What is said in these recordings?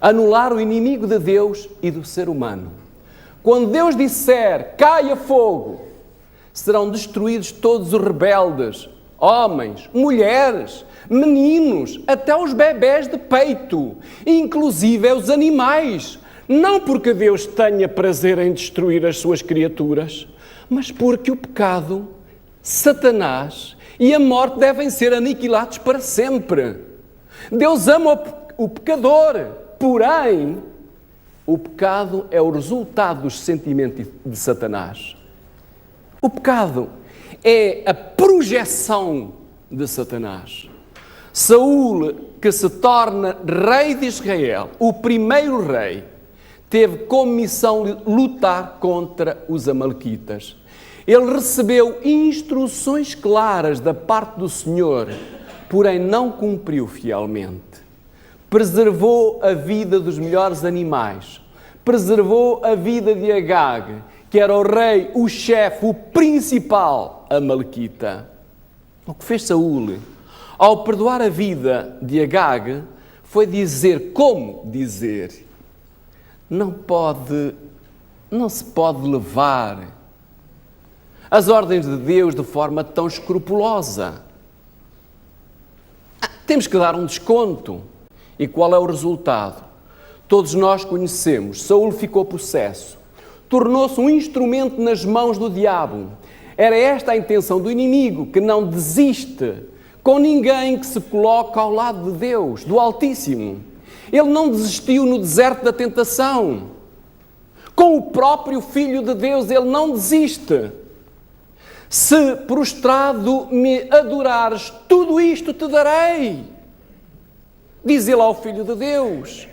anular o inimigo de Deus e do ser humano. Quando Deus disser, caia fogo, serão destruídos todos os rebeldes, homens, mulheres, meninos, até os bebés de peito, inclusive os animais. Não porque Deus tenha prazer em destruir as suas criaturas, mas porque o pecado, Satanás e a morte devem ser aniquilados para sempre. Deus ama o pecador, porém, o pecado é o resultado dos sentimentos de Satanás. O pecado é a projeção de Satanás. Saúl, que se torna rei de Israel, o primeiro rei, teve como missão lutar contra os amalequitas. Ele recebeu instruções claras da parte do Senhor, porém não cumpriu fielmente. Preservou a vida dos melhores animais, preservou a vida de Agag, que era o rei, o chefe, o principal amalequita. O que fez Saúl, ao perdoar a vida de Agag, foi dizer, como dizer, não se pode levar as ordens de Deus de forma tão escrupulosa. Temos que dar um desconto. E qual é o resultado? Todos nós conhecemos. Saúl ficou possesso. Tornou-se um instrumento nas mãos do diabo. Era esta a intenção do inimigo, que não desiste com ninguém que se coloca ao lado de Deus, do Altíssimo. Ele não desistiu no deserto da tentação. Com o próprio Filho de Deus, ele não desiste. Se prostrado me adorares, tudo isto te darei. Diz ele ao Filho de Deus.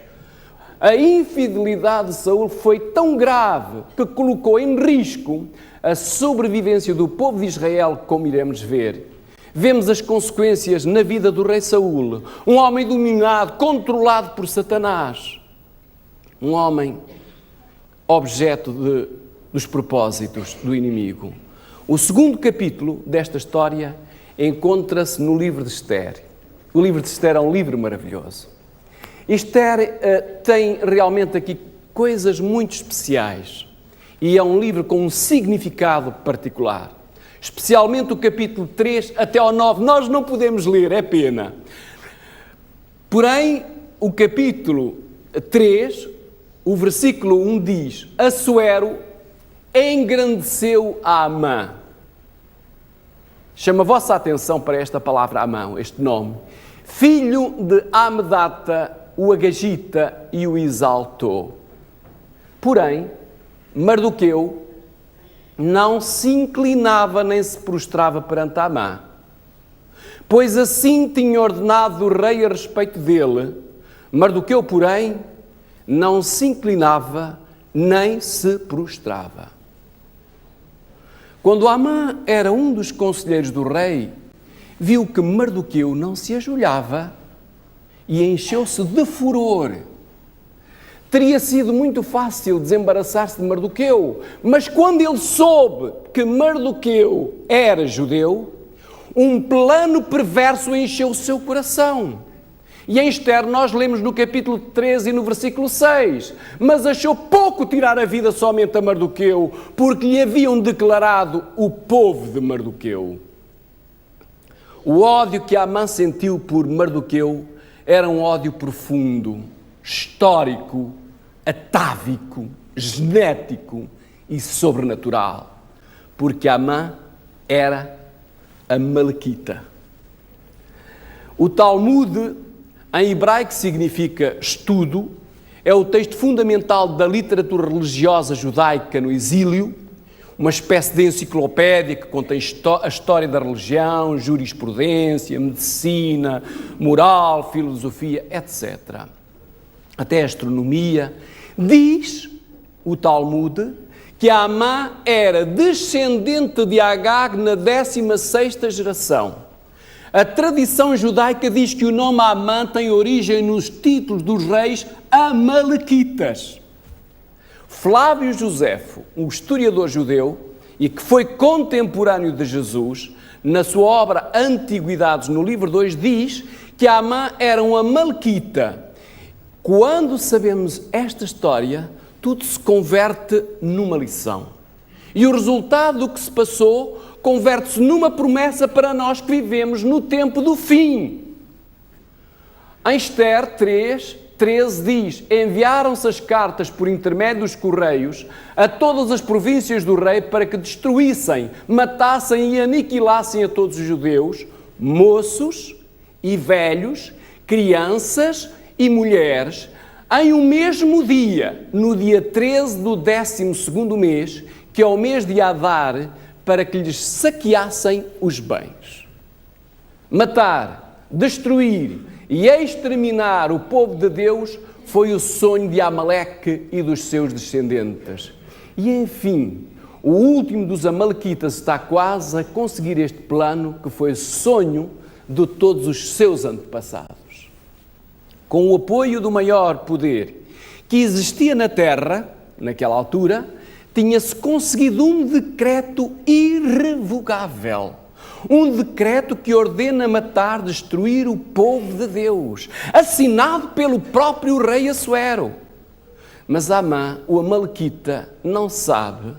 A infidelidade de Saúl foi tão grave que colocou em risco a sobrevivência do povo de Israel, como iremos ver. Vemos as consequências na vida do rei Saúl, um homem dominado, controlado por Satanás. Um homem objeto dos propósitos do inimigo. O segundo capítulo desta história encontra-se no livro de Esther. O livro de Esther é um livro maravilhoso. Esther tem realmente aqui coisas muito especiais e é um livro com um significado particular. Especialmente o capítulo 3 até ao 9, nós não podemos ler, é pena. Porém, o capítulo 3, o versículo 1 diz, Assuero engrandeceu a Amã. Chama a vossa atenção para esta palavra Amã, este nome. Filho de Amedata, o agagita e o exaltou. Porém, Mardoqueu não se inclinava nem se prostrava perante Amã, pois assim tinha ordenado o rei a respeito dele. Mardoqueu, porém, não se inclinava nem se prostrava. Quando Amã era um dos conselheiros do rei, viu que Mardoqueu não se ajoelhava e encheu-se de furor. Teria sido muito fácil desembaraçar-se de Mardoqueu, mas quando ele soube que Mardoqueu era judeu, um plano perverso encheu o seu coração. E em Esther nós lemos no capítulo 13 e no versículo 6, mas achou pouco tirar a vida somente a Mardoqueu, porque lhe haviam declarado o povo de Mardoqueu. O ódio que Amã sentiu por Mardoqueu era um ódio profundo, histórico, atávico, genético e sobrenatural, porque Amã era amalequita. O Talmud, em hebraico significa estudo, é o texto fundamental da literatura religiosa judaica no exílio, uma espécie de enciclopédia que contém a história da religião, jurisprudência, medicina, moral, filosofia, etc. Até a astronomia. Diz o Talmud que Amã era descendente de Agag na 16ª geração. A tradição judaica diz que o nome Amã tem origem nos títulos dos reis amalequitas. Flávio Josefo, um historiador judeu e que foi contemporâneo de Jesus, na sua obra Antiguidades, no livro 2, diz que Amã era um amalequita. Quando sabemos esta história, tudo se converte numa lição. E o resultado do que se passou converte-se numa promessa para nós que vivemos no tempo do fim. Em Esther 3:13 diz: enviaram-se as cartas por intermédio dos correios a todas as províncias do rei para que destruíssem, matassem e aniquilassem a todos os judeus, moços e velhos, crianças e mulheres, em um mesmo dia, no dia 13 do 12º mês, que é o mês de Adar, para que lhes saqueassem os bens. Matar, destruir e exterminar o povo de Deus foi o sonho de Amaleque e dos seus descendentes. E, enfim, o último dos amalequitas está quase a conseguir este plano que foi sonho de todos os seus antepassados. Com o apoio do maior poder que existia na terra, naquela altura, tinha-se conseguido um decreto irrevogável. Um decreto que ordena matar, destruir o povo de Deus, assinado pelo próprio rei Assuero. Mas Amã, o amalequita, não sabe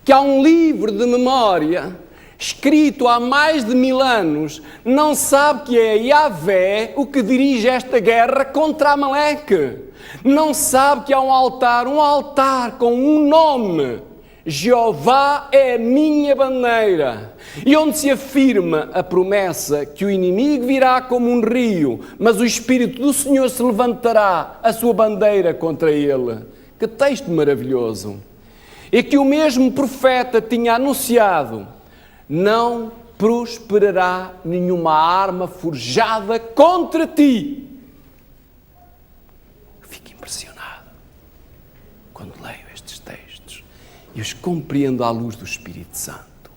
que há um livro de memória escrito há mais de 1000 anos, não sabe que é Yahvé o que dirige esta guerra contra Amaleque. Não sabe que há um altar com um nome: Jeová é a minha bandeira, e onde se afirma a promessa que o inimigo virá como um rio, mas o Espírito do Senhor se levantará a sua bandeira contra ele. Que texto maravilhoso! E que o mesmo profeta tinha anunciado: não prosperará nenhuma arma forjada contra ti. Fico impressionado quando leio estes textos e os compreendo à luz do Espírito Santo.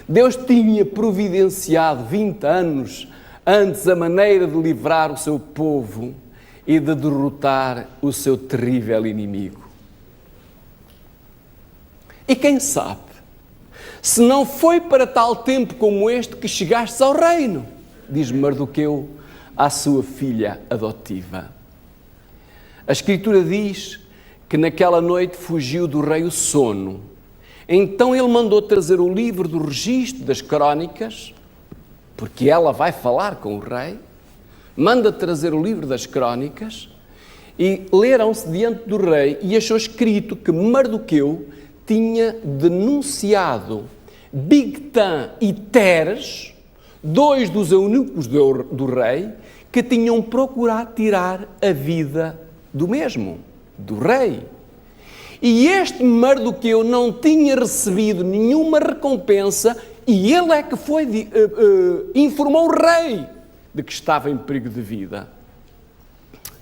Deus tinha providenciado 20 anos antes a maneira de livrar o seu povo e de derrotar o seu terrível inimigo. E quem sabe, se não foi para tal tempo como este que chegastes ao reino, diz Mardoqueu à sua filha adotiva. A Escritura diz que naquela noite fugiu do rei o sono. Então ele mandou trazer o livro do registro das crónicas, porque ela vai falar com o rei, manda trazer o livro das crónicas, e leram-se diante do rei, e achou escrito que Mardoqueu tinha denunciado Bigtã e Teres, dois dos eunucos do rei, que tinham procurado tirar a vida do mesmo, do rei. E este Mardoqueu não tinha recebido nenhuma recompensa, e ele é que informou o rei de que estava em perigo de vida.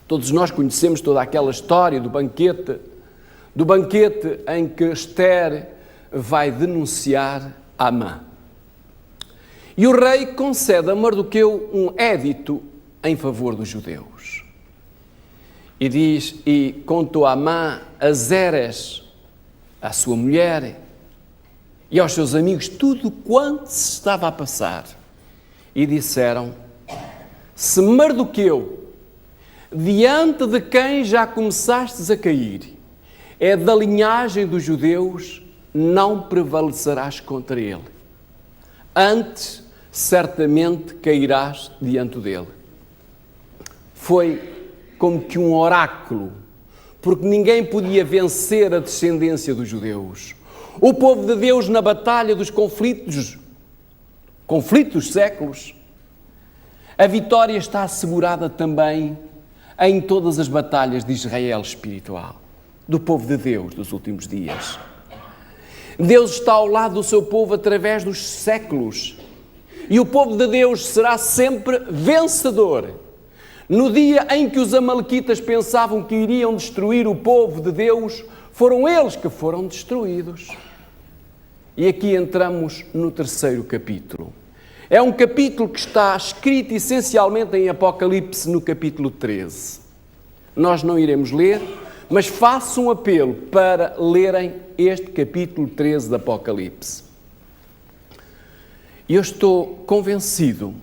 Todos nós conhecemos toda aquela história do banquete em que Esther vai denunciar Amã. E o rei concede a Mardoqueu um édito em favor dos judeus. E diz, e contou a Amã a Zeres, a sua mulher, e aos seus amigos tudo quanto se estava a passar. E disseram: se Mardoqueu, diante de quem já começastes a cair, é da linhagem dos judeus, não prevalecerás contra ele. Antes, certamente cairás diante dele. Foi como que um oráculo, porque ninguém podia vencer a descendência dos judeus. O povo de Deus na batalha dos conflitos séculos, a vitória está assegurada também em todas as batalhas de Israel espiritual, do povo de Deus dos últimos dias. Deus está ao lado do seu povo através dos séculos, e o povo de Deus será sempre vencedor. No dia em que os amalequitas pensavam que iriam destruir o povo de Deus, foram eles que foram destruídos. E aqui entramos no 3º capítulo. É um capítulo que está escrito essencialmente em Apocalipse, no capítulo 13. Nós não iremos ler, mas faço um apelo para lerem este capítulo 13 de Apocalipse. Eu estou convencido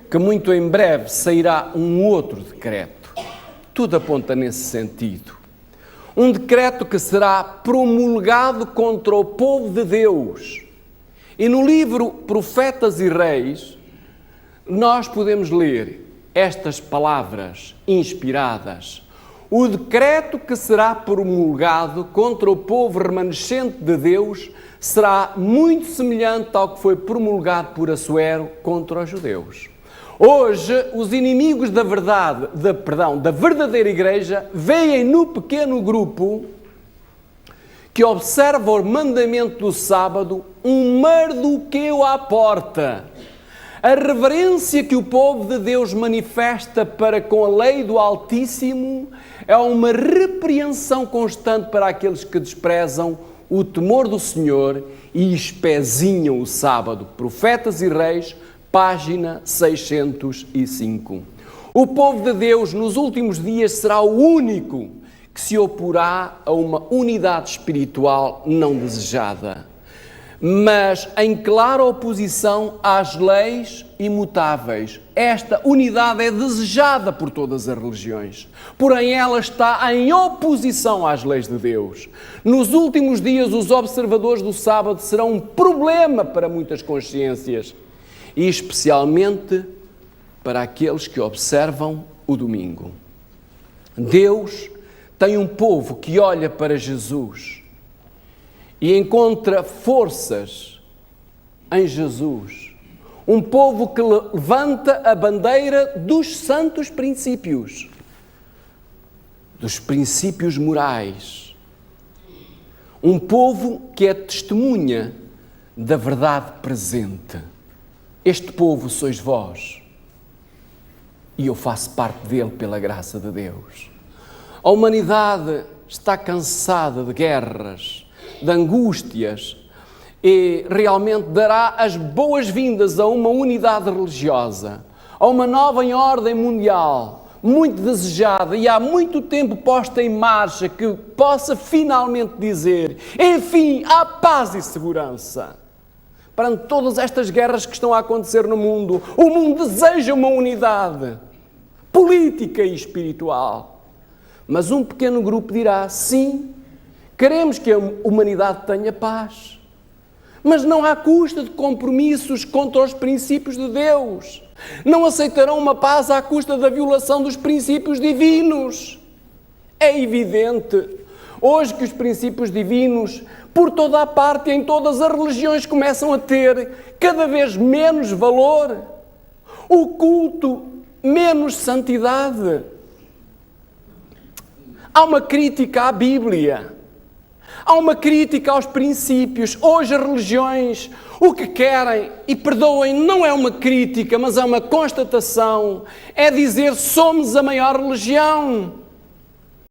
que muito em breve sairá um outro decreto. Tudo aponta nesse sentido. Um decreto que será promulgado contra o povo de Deus. E no livro Profetas e Reis, nós podemos ler estas palavras inspiradas. O decreto que será promulgado contra o povo remanescente de Deus será muito semelhante ao que foi promulgado por Assuero contra os judeus. Hoje, os inimigos da verdadeira igreja veem no pequeno grupo que observa o mandamento do sábado um Mardoqueu à porta. A reverência que o povo de Deus manifesta para com a lei do Altíssimo é uma repreensão constante para aqueles que desprezam o temor do Senhor e espezinham o sábado. Profetas e Reis, página 605. O povo de Deus nos últimos dias será o único que se oporá a uma unidade espiritual não desejada, mas em clara oposição às leis imutáveis. Esta unidade é desejada por todas as religiões, porém ela está em oposição às leis de Deus. Nos últimos dias, os observadores do sábado serão um problema para muitas consciências, e especialmente para aqueles que observam o domingo. Deus tem um povo que olha para Jesus e encontra forças em Jesus. Um povo que levanta a bandeira dos santos princípios, dos princípios morais. Um povo que é testemunha da verdade presente. Este povo sois vós, e eu faço parte dele pela graça de Deus. A humanidade está cansada de guerras, de angústias, e realmente dará as boas-vindas a uma unidade religiosa, a uma nova ordem mundial, muito desejada e há muito tempo posta em marcha, que possa finalmente dizer, enfim, há paz e segurança. Perante todas estas guerras que estão a acontecer no mundo, o mundo deseja uma unidade política e espiritual. Mas um pequeno grupo dirá, sim, queremos que a humanidade tenha paz, mas não à custa de compromissos contra os princípios de Deus. Não aceitarão uma paz à custa da violação dos princípios divinos. É evidente, hoje, que os princípios divinos, por toda a parte e em todas as religiões, começam a ter cada vez menos valor. O culto, menos santidade. Há uma crítica à Bíblia, há uma crítica aos princípios. Hoje as religiões o que querem, e perdoem, não é uma crítica, mas é uma constatação, é dizer somos a maior religião.